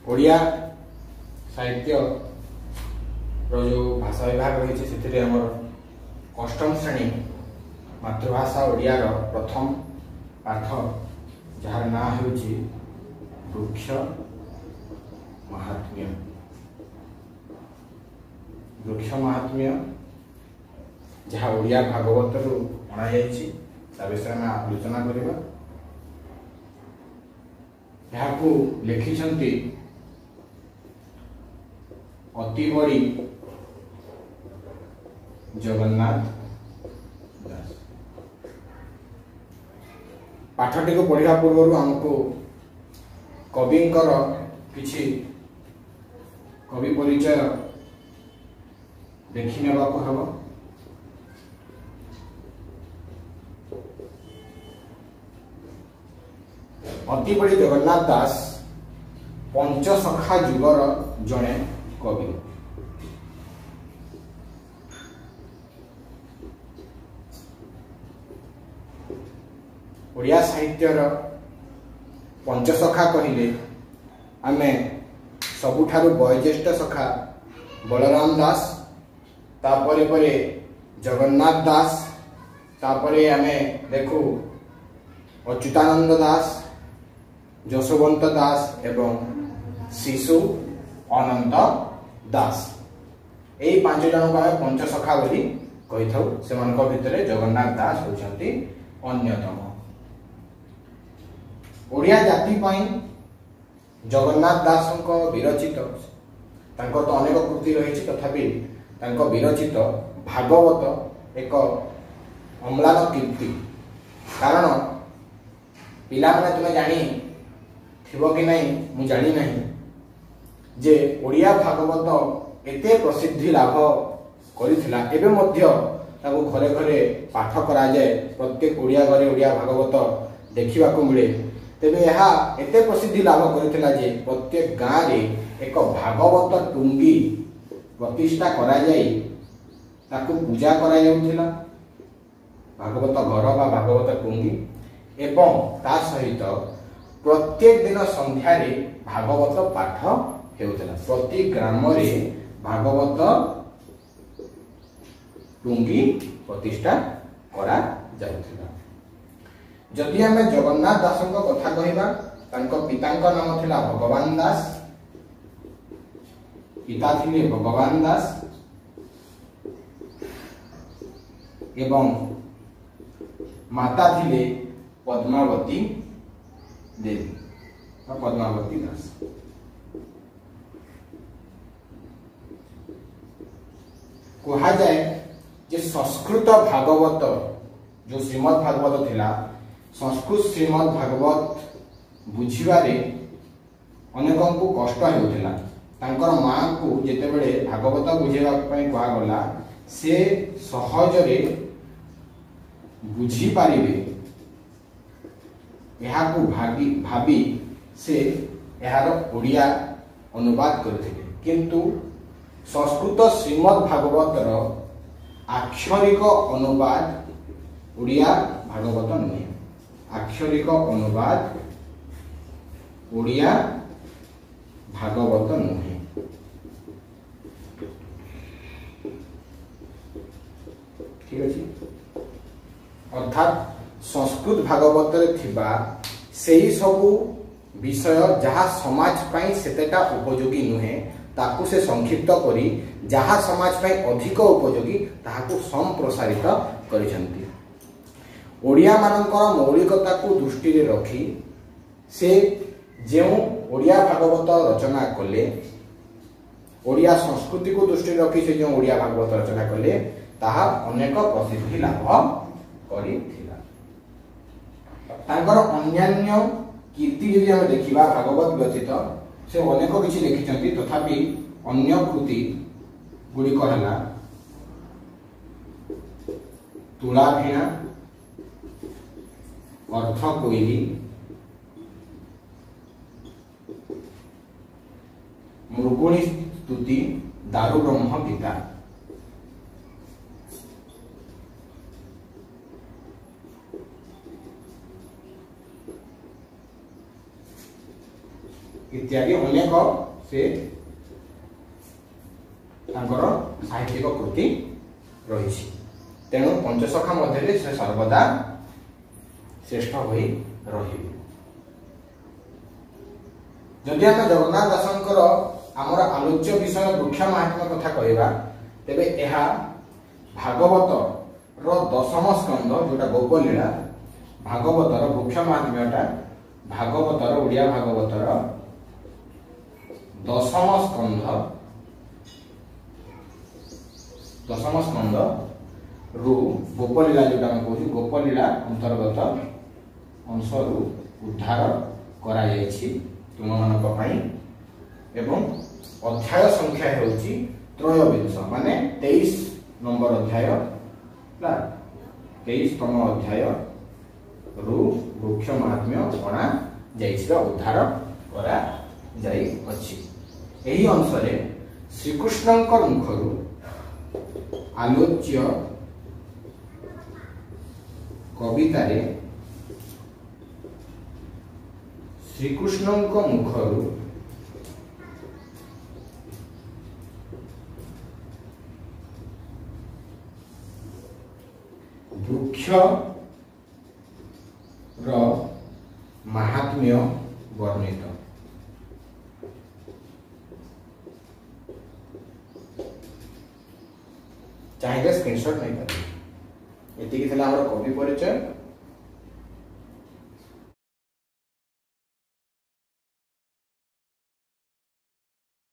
ओडिया साहित्य जो भाषा विभाग रही है आमर अष्टम श्रेणी मातृभाषा ओडिया प्रथम पाठ जार ना हो वृक्ष महात्म्य। वृक्ष महात्म्य जहाँ ओडिया भागवत रु अणा विषय में आलोचना करवा। लिखिछंती अति बड़ी जगन्नाथ दास। पाठटी को पढ़ा पूर्व आमको कविंकर किछि कवि परिचय देखि नेबा को हबो। अति बड़ी जगन्नाथ दास पंचसखा जुगर जड़े कवि। ओडिया साहित्यर पंचसखा कहले आमे सबुठारु वयोज्येष्ठ सखा बलराम दास, तापरे परे जगन्नाथ दास, तापरे आमे देखु अच्युतानंद दास, जशवंत दास एवं शिशु अनंत दास। यही पांच जन को पंचसखा बोली कही था। से भितर जगन्नाथ दास होती अन्यतम। ओडिया जाति पाई जगन्नाथ दास विरचित तो अनेक कृति रही, तथापि विरचित भागवत एक अम्लान कीर्ति। कारण पिला माने तुम जानी थिबो कि नहीं मु जानी नहीं जे ओडिया भागवत एते प्रसिद्धि लाभ करिथिला। एबे मध्य ताको घरे घरे पाठ करा जाए, प्रत्येक ओडिया घरे ओडिया भागवत देखिबा को मिले। तेबे यहा एते प्रसिद्धि लाभ करिथिला जे प्रत्येक गाँ रे एक भागवत टुंगी प्रतिष्ठा करा जाई, ताको पूजा करा जाउथिला। भागवत घर बा भागवत टुंगी एवं ता सहित प्रत्येक दिन संध्या रे भागवत पाठ हेउतला। प्रति ग्राम रे भागवत टुंगी प्रतिष्ठा करा जाउथिला। जदि हमें जगन्नाथ दास कथा कहवा, तांको पितांको नाम थिला भगवान दास। पिता थिले भगवान दास एवं माता थिले पद्मावती देवी, पद्मावती दास। कहा जाए जे संस्कृत भागवत जो श्रीमद भागवत थिला, संस्कृत श्रीमद भागवत बुझिबारे अनेकों को कष्ट हेउथिला। तांकर मां को जेतेबेले भागवत बुझेबा पई कहा गला, से सहजरे बुझी पारिबे यहाकू भाबी से यार ओडिया अनुवाद करथिले। किंतु संस्कृत श्रीमद भागवतर आक्षरिक अनुवाद ओडिया भागवत नुहे। आक्षरिक अनुवाद ओडिया भागवत नुहे। ठीक अछि। अर्थात संस्कृत भागवत रे थिबा सेही सबु विषय जहाँ समाज पाई सेतेटा उपयोगी नुहे, ताकू से संक्षिप्त करी जहाँ समाज पाई अधिक उपयोगी ताहाकू संप्रसारित करिसंती। ओडिया मानकर मौलिकता को दृष्टि रे रखी से जेउ ओडिया भागवत रचना कले, ओडिया संस्कृति को दृष्टि रखी से जो ओडिया भागवत रचना कले, ताहा अनेक प्रसिद्धि लाभ करिथिला। तांकर अन्यान्य कीर्ति यदि हम देखिबा भागवत व्यतीत से अनेक किछि लिखिछंती, तथापि अन्य कृति गुड़िक हला तुलाभिणा, अर्थ कोइली, मृगुणी स्तुति, दारु ब्रह्म गीता। इत्यादि अनेक से साहित्यिक कृति रही। तेणु पंचसखा मध्य से सर्वदा श्रेष्ठ हो रही। जदि आम जगन्नाथ दासंकर आमर आलोच्य विषय वृक्ष महात्म्य कथा कहवा तेबे यह भागवत रो दशम स्कंध जोटा गोपलीला भागवतर वृक्ष महात्म्यटा भागवतर ओडिया भागवतर दशम स्कंध रु गोपलीला जोटा कहूँ गोपलीला अंतर्गत अंश रु उद्धार करा जायछि तुम मानक पई। एवं अध्याय संख्या हेउछि त्रयोविंश माने 23 नंबर अध्याय 23तम अध्याय रु वृक्ष महात्म्य अणा जाइछि उद्धार करा जाई अछि। एही अंशरे श्रीकृष्णंकर मुखरु आलोच्य कवितारे श्रीकृष्णंक मुखरु वृक्ष रो महात्म्य वर्णित। चाहिए स्क्रीनशॉट नहीं पारे। ये कवि परिचय।